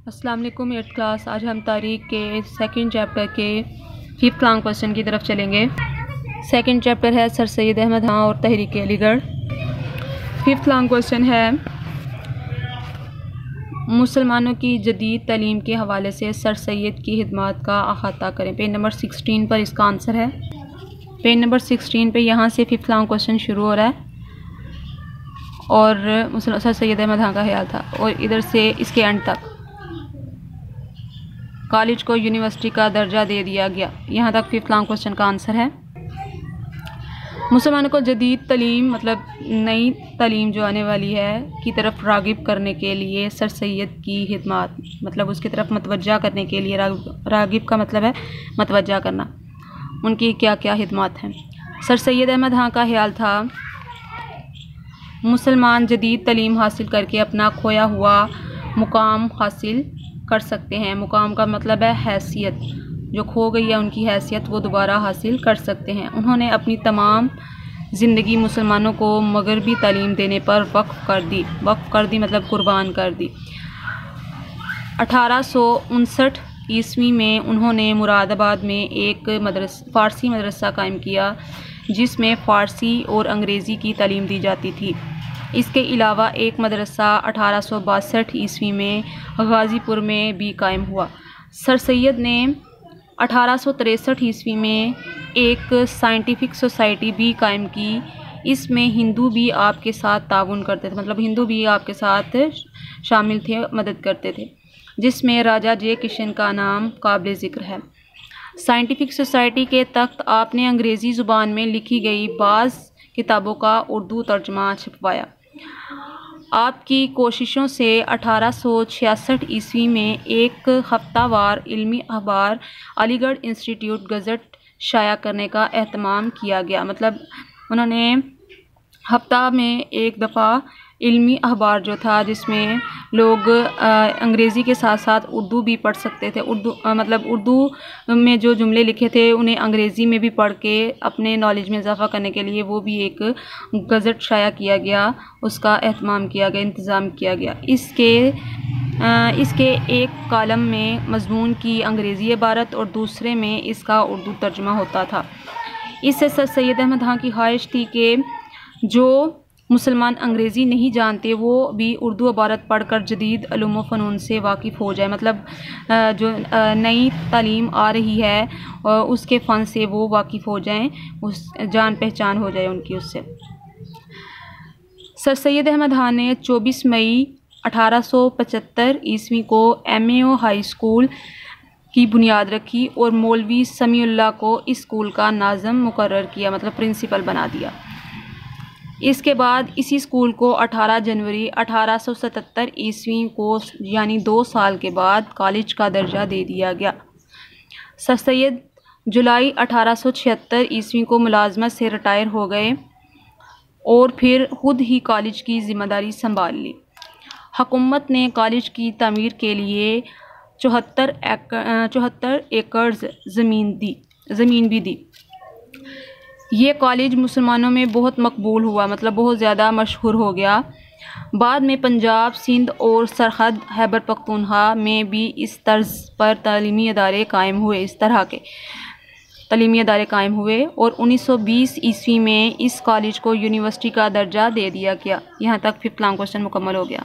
अस्सलाम वालेकुम 8th class. आज हम तारीख के सेकंड चैप्टर के 5th लॉन्ग क्वेश्चन की तरफ चलेंगे। सेकंड चैप्टर है सर सैयद अहमद खां और तहरीक अलीगढ़। 5th लॉन्ग क्वेश्चन है मुसलमानों की जदीद तालीम के हवाले से सर सैयद की खिदमत का अहाता करें। पेज नंबर 16 पर इसका आंसर है। पेज नंबर 16 पे यहाँ से 5th लॉन्ग क्वेश्चन शुरू हो रहा है और सर सैयद अहमद खां का ख्याल था और इधर से इसके एंड तक कॉलेज को यूनिवर्सिटी का दर्जा दे दिया गया। यहाँ तक 5th लॉन्ग क्वेश्चन का आंसर है। मुसलमानों को जदीद तालीम मतलब नई तालीम जो आने वाली है की तरफ रागिब करने के लिए सर सैयद की खिदमत मतलब उसकी तरफ मतवज्जा करने के लिए रागिब का मतलब है मतवज्जा करना। उनकी क्या क्या खिदमत हैं। सर सैयद अहमद खां का ख्याल था मुसलमान जदीद तालीम हासिल करके अपना खोया हुआ मुकाम हासिल कर सकते हैं। मुकाम का मतलब है हैसियत, जो खो गई है उनकी हैसियत वो दोबारा हासिल कर सकते हैं। उन्होंने अपनी तमाम ज़िंदगी मुसलमानों को मगरबी तालीम देने पर वक्फ़ कर दी मतलब कुर्बान कर दी। 1859 ईस्वी में उन्होंने मुरादाबाद में एक फ़ारसी मदरसा कायम किया जिसमें फ़ारसी और अंग्रेज़ी की तालीम दी जाती थी। इसके अलावा एक मदरसा 1862 ईस्वी में गाज़ीपुर में भी कायम हुआ। सर सैयद ने 1863 ईस्वी में एक साइंटिफिक सोसाइटी भी कायम की। इसमें हिंदू भी आपके साथ ताउन करते थे मतलब हिंदू भी आपके साथ शामिल थे, मदद करते थे, जिसमें राजा जे किशन का नाम काबिल ज़िक्र है। साइंटिफिक सोसाइटी के तहत आपने अंग्रेज़ी ज़ुबान में लिखी गई बाज़ किताबों का उर्दू तर्जमा छपवाया। आपकी कोशिशों से 1866 ईस्वी में एक हफ्तावार इल्मी अखबार अलीगढ़ इंस्टीट्यूट गज़ट शाया करने का एहतमाम किया गया। मतलब उन्होंने हफ्ता में एक दफ़ा इल्मी अखबार जो था जिसमें लोग अंग्रेज़ी के साथ साथ उर्दू भी पढ़ सकते थे। उर्दू में जो जुमले लिखे थे उन्हें अंग्रेज़ी में भी पढ़ के अपने नॉलेज में इजाफ़ा करने के लिए वो भी एक गज़ट शाया किया गया, उसका एहतमाम किया गया, इंतज़ाम किया गया। इसके एक कॉलम में मज़मून की अंग्रेज़ी इबारत और दूसरे में इसका उर्दू तर्जुमा होता था। इससे सर सैयद अहमद खां की ख्वाहिश थी कि जो मुसलमान अंग्रेज़ी नहीं जानते वो भी उर्दू इबारत पढ़कर जदीद उलूम व फ़नून से वाकिफ़ हो जाए। मतलब जो नई तालीम आ रही है उसके फ़न से वो वाकिफ़ हो जाएं, उस जान पहचान हो जाए उनकी उससे। सर सैयद अहमद खां ने 24 मई 1875 ईस्वी को MAO हाई स्कूल की बुनियाद रखी और मौलवी समीउल्लाह को इस स्कूल का नाज़िम मुकर्रर किया मतलब प्रिंसिपल बना दिया। इसके बाद इसी स्कूल को 18 जनवरी 1877 ईस्वी को यानी 2 साल के बाद कॉलेज का दर्जा दे दिया गया। सर सैयद जुलाई 1876 ईस्वी को मुलाजमत से रिटायर हो गए और फिर खुद ही कॉलेज की ज़िम्मेदारी संभाल ली। हुकूमत ने कॉलेज की तामीर के लिए 74 एकड़ ज़मीन भी दी। ये कॉलेज मुसलमानों में बहुत मकबूल हुआ मतलब बहुत ज़्यादा मशहूर हो गया। बाद में पंजाब, सिंध और सरहद खैबर पख्तूनख्वा में भी इस तर्ज पर तालीमी इदारे कायम हुए। इस तरह के तालीमी इदारे कायम हुए और 1920 ईस्वी में इस कॉलेज को यूनिवर्सिटी का दर्जा दे दिया गया। यहाँ तक 5th लॉन्ग क्वेश्चन मुकम्मल हो गया।